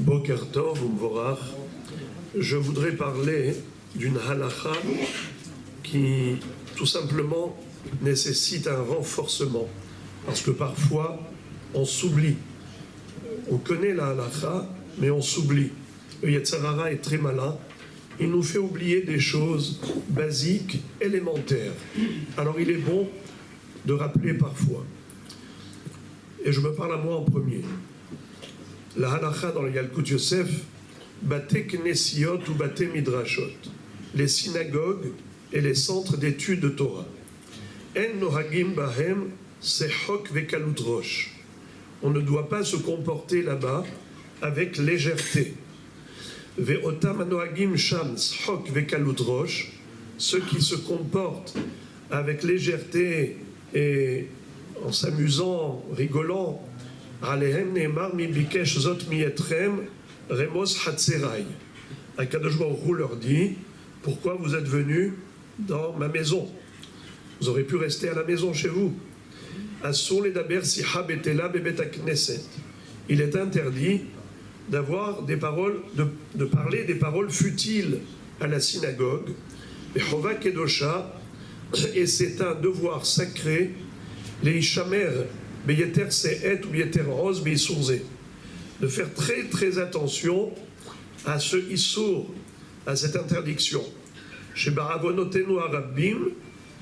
Boker Tov Umvorach, je voudrais parler d'une halakha qui tout simplement nécessite un renforcement, parce que parfois on s'oublie. On connaît la halakha, mais on s'oublie. Le Yetzer Hara est très malin, il nous fait oublier des choses basiques, élémentaires. Alors il est bon de rappeler parfois. Et je me parle à moi en premier. La halakha dans le Yalkut Yosef, Bate Knesiot ou Bate Midrashot, les synagogues et les centres d'études de Torah. En nohagim bahem sechok vekalut rosh. On ne doit pas se comporter là-bas avec légèreté. Ve'otam anohagim sham sechok vekalut rosh, ceux qui se comportent avec légèreté et en s'amusant, rigolant, Alehem ne'emar mi bikesh zot mi etrem remos hatzerai. Akadosh Baruch Hu leur dit, pourquoi vous êtes venus dans ma maison? Vous aurez pu rester à la maison chez vous. Asur ledaber sicha betela bebet hakneset. Il est interdit d'avoir des paroles, de parler des paroles futiles à la synagogue. Chova kedosha, et c'est un devoir sacré, les ishamer beyeter se'et ou beyeter oz beisurze, de faire très très attention à ce issour, à cette interdiction. Chez baravonotenu arabbim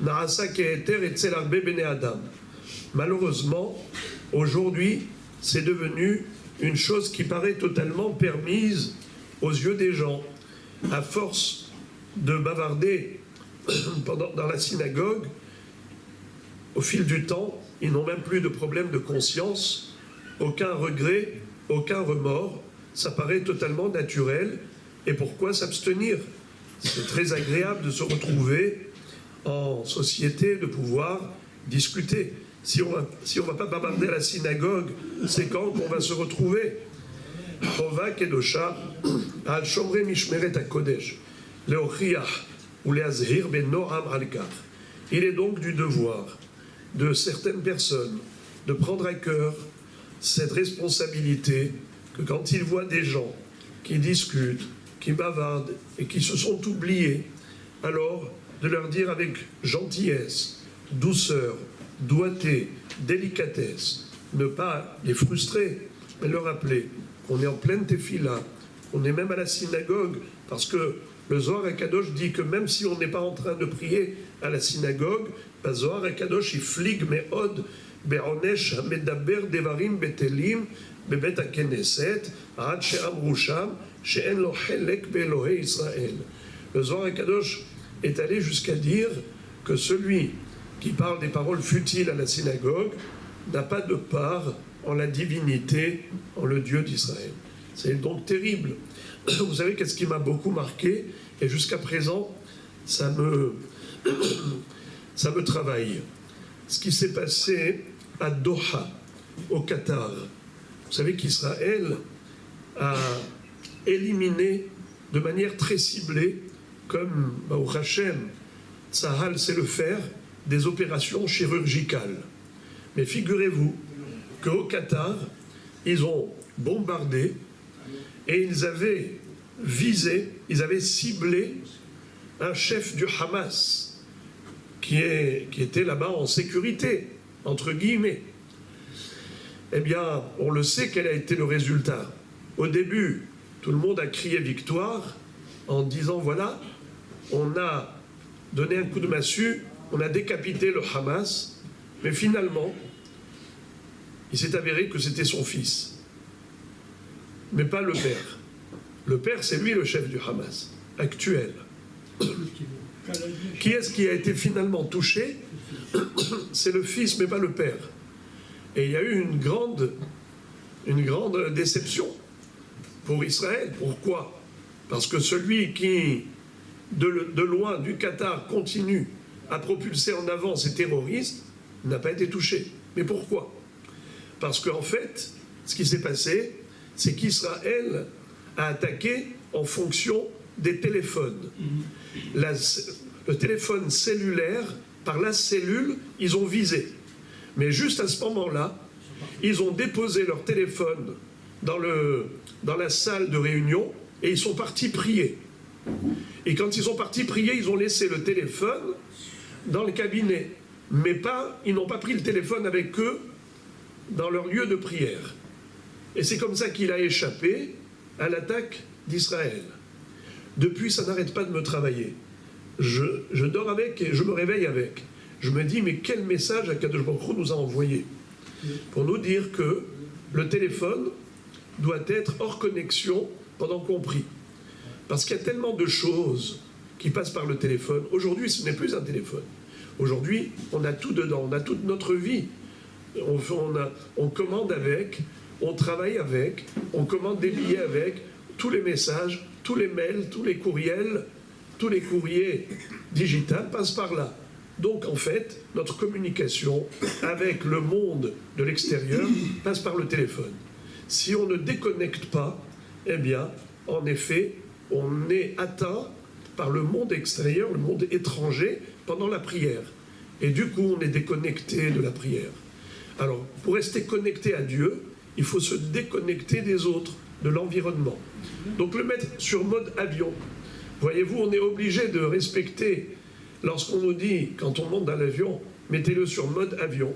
naasa ke'eter etzel arbe bene adam. Malheureusement, aujourd'hui, c'est devenu une chose qui paraît totalement permise aux yeux des gens. À force de bavarder dans la synagogue, au fil du temps, ils n'ont même plus de problème de conscience, aucun regret, aucun remords. Ça paraît totalement naturel. Et pourquoi s'abstenir? C'est très agréable de se retrouver en société, de pouvoir discuter. Si on va pas bavarder à la synagogue, c'est quand qu'on va se retrouver? Chova kedosha al shomre mishmeret hakodesh leochiach ou leazhir ben noam alkar. Il est donc du devoir de certaines personnes de prendre à cœur cette responsabilité que quand ils voient des gens qui discutent, qui bavardent et qui se sont oubliés, alors de leur dire avec gentillesse, douceur, doigté, délicatesse, ne pas les frustrer, mais leur rappeler qu'on est en pleine tefila, qu'on est même à la synagogue, parce que le Zohar HaKadosh dit que même si on n'est pas en train de prier à la synagogue, le Zohar HaKadosh il flig me'od be'onesh medaber devarim betelim bebet hakeneset ad she'amru sham she'en lo chelek be'elohei Israël. Le Zohar HaKadosh est allé jusqu'à dire que celui qui parle des paroles futiles à la synagogue n'a pas de part en la divinité, en le Dieu d'Israël. C'est donc terrible. Vous savez qu'est-ce qui m'a beaucoup marqué, et jusqu'à présent, ça me travaille. Ce qui s'est passé à Doha, au Qatar. Vous savez qu'Israël a éliminé de manière très ciblée, comme au Hachem, Tzahal sait le faire, des opérations chirurgicales. Mais figurez-vous qu'au Qatar, ils ont bombardé et ils avaient visé, ils avaient ciblé un chef du Hamas qui était là-bas en sécurité, entre guillemets. Eh bien, on le sait quel a été le résultat. Au début, tout le monde a crié victoire en disant voilà, on a donné un coup de massue, on a décapité le Hamas, mais finalement, il s'est avéré que c'était son fils, mais pas le père. Le père, c'est lui le chef du Hamas, actuel. Qui est-ce qui a été finalement touché? C'est le fils, mais pas le père. Et il y a eu une grande déception pour Israël. Pourquoi? Parce que celui qui, de loin, du Qatar, continue à propulser en avant ces terroristes, n'a pas été touché. Mais pourquoi? Parce qu'en fait, ce qui s'est passé, c'est qu'Israël a attaqué en fonction des téléphones. Le téléphone cellulaire, par la cellule, ils ont visé. Mais juste à ce moment-là, ils ont déposé leur téléphone dans la salle de réunion et ils sont partis prier. Et quand ils sont partis prier, ils ont laissé le téléphone dans le cabinet. Mais ils n'ont pas pris le téléphone avec eux dans leur lieu de prière. Et c'est comme ça qu'il a échappé à l'attaque d'Israël. Depuis, ça n'arrête pas de me travailler. Je dors avec et je me réveille avec. Je me dis, mais quel message Akadosh Baruch Hu nous a envoyé pour nous dire que le téléphone doit être hors connexion pendant qu'on prie. Parce qu'il y a tellement de choses qui passent par le téléphone. Aujourd'hui, ce n'est plus un téléphone. Aujourd'hui, on a tout dedans, on a toute notre vie. On commande avec, on travaille avec, on commande des billets avec, tous les messages, tous les mails, tous les courriels, tous les courriers digitaux passent par là. Donc en fait, notre communication avec le monde de l'extérieur passe par le téléphone. Si on ne déconnecte pas, eh bien, en effet, on est atteint par le monde extérieur, le monde étranger, pendant la prière. Et du coup, on est déconnecté de la prière. Alors, pour rester connecté à Dieu, il faut se déconnecter des autres, de l'environnement. Donc le mettre sur mode avion. Voyez-vous, on est obligé de respecter, lorsqu'on nous dit, quand on monte dans l'avion, mettez-le sur mode avion,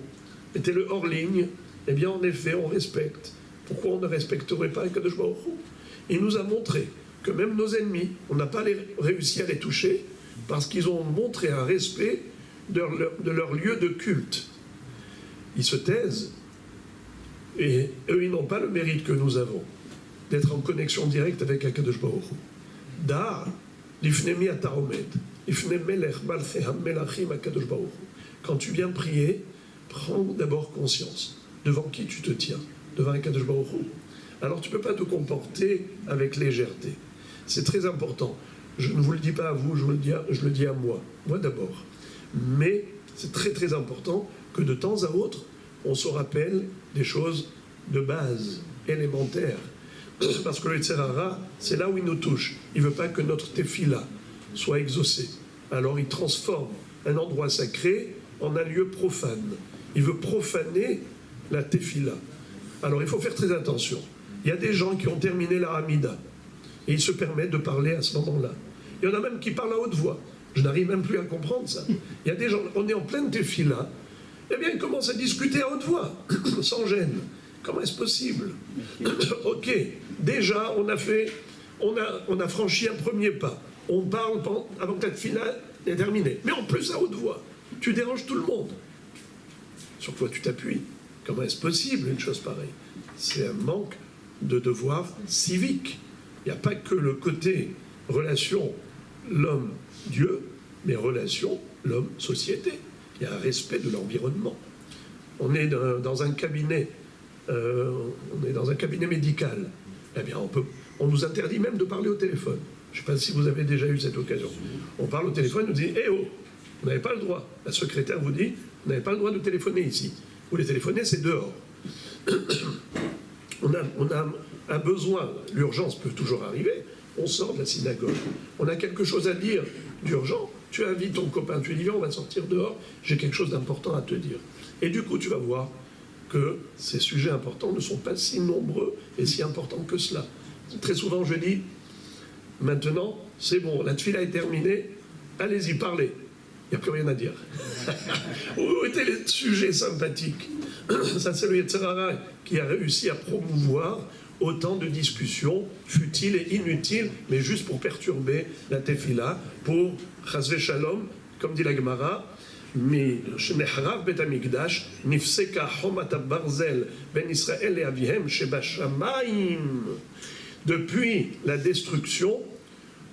mettez-le hors ligne, eh bien en effet, on respecte. Pourquoi on ne respecterait pas Akadosh Baruch Hu? Il nous a montré que même nos ennemis, on n'a pas réussi à les toucher parce qu'ils ont montré un respect de leur lieu de culte. Ils se taisent et eux, ils n'ont pas le mérite que nous avons d'être en connexion directe avec Akadosh Baruch Hu. Da, lifnei mi ata omed, lifnei melech malchei hamelachim Akadosh Baruch Hu. Quand tu viens prier, prends d'abord conscience devant qui tu te tiens, devant Akadosh Baruch Hu. Alors tu ne peux pas te comporter avec légèreté. C'est très important. Je ne vous le dis pas à vous, je le dis à moi d'abord. Mais c'est très très important que de temps à autre, on se rappelle des choses de base, élémentaires. Parce que le Yetzer Hara, c'est là où il nous touche. Il ne veut pas que notre tefila soit exaucée. Alors il transforme un endroit sacré en un lieu profane. Il veut profaner la tefila. Alors il faut faire très attention. Il y a des gens qui ont terminé la Hamida et ils se permettent de parler à ce moment-là. Il y en a même qui parlent à haute voix. Je n'arrive même plus à comprendre ça. Il y a des gens, on est en pleine tefila, eh bien ils commencent à discuter à haute voix, sans gêne. Comment est-ce possible? Ok, déjà on a franchi un premier pas. On parle avant que la tefila est terminée. Mais en plus à haute voix, tu déranges tout le monde. Sur quoi tu t'appuies? Comment est-ce possible une chose pareille? C'est un manque de devoir civique. Il n'y a pas que le côté relation l'homme-Dieu, mais relation l'homme-société. Il y a un respect de l'environnement. On est dans un cabinet, médical. Eh bien, on nous interdit même de parler au téléphone. Je ne sais pas si vous avez déjà eu cette occasion. On parle au téléphone, on nous dit « Eh oh, vous n'avez pas le droit ». La secrétaire vous dit « Vous n'avez pas le droit de téléphoner ici. Vous les téléphonez, c'est dehors ». On a un besoin, l'urgence peut toujours arriver, on sort de la synagogue. On a quelque chose à dire d'urgent, tu invites ton copain, tu lui dis viens, on va sortir dehors, j'ai quelque chose d'important à te dire. Et du coup, tu vas voir que ces sujets importants ne sont pas si nombreux et si importants que cela. Très souvent, je dis, maintenant, c'est bon, la tefila est terminée, allez-y, parlez. Il n'y a plus rien à dire. Où étaient les sujets sympathiques? Ça, c'est le Yetzer Hara qui a réussi à promouvoir autant de discussions futiles et inutiles, mais juste pour perturber la tefila, pour chasvé shalom, comme dit la Gemara, mais sheneharav bet hamikdash nifseka chomat barzel ben Israël et avihem sheba shamayim. Depuis la destruction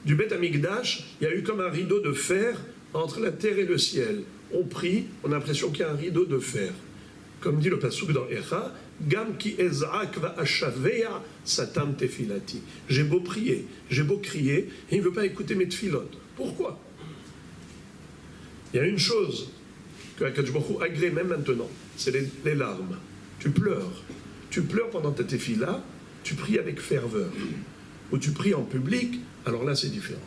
du Bet Hamikdash, il y a eu comme un rideau de fer entre la terre et le ciel. On prie, on a l'impression qu'il y a un rideau de fer. Comme dit le pasuk dans Echa, Gam ki ezrak va ashavea satam tefilati. J'ai beau prier, j'ai beau crier, et il ne veut pas écouter mes tefilotes. Pourquoi? Il y a une chose que Akadosh Baruch Hu agrée même maintenant, c'est les larmes. Tu pleures pendant ta tefila, tu pries avec ferveur. Ou tu pries en public, alors là c'est différent.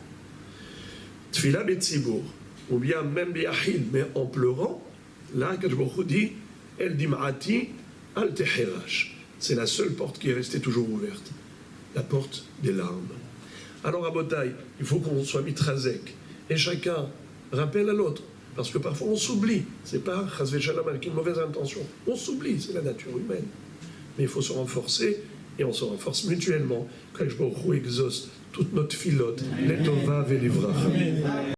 Tefila betzibour, ou bien même biachil, mais en pleurant, là Akadosh Baruch Hu dit El dim'ati al teherash. c'est la seule porte qui est restée toujours ouverte, la porte des larmes. Alors à Botaï, il faut qu'on soit mitrazek, et chacun rappelle à l'autre, parce que parfois on s'oublie, c'est pas chasvé shalom avec une mauvaise intention, on s'oublie, c'est la nature humaine. Mais il faut se renforcer, et on se renforce mutuellement. Kadosh Baruch Hu exauce toute notre filote, les tova et les vrachas.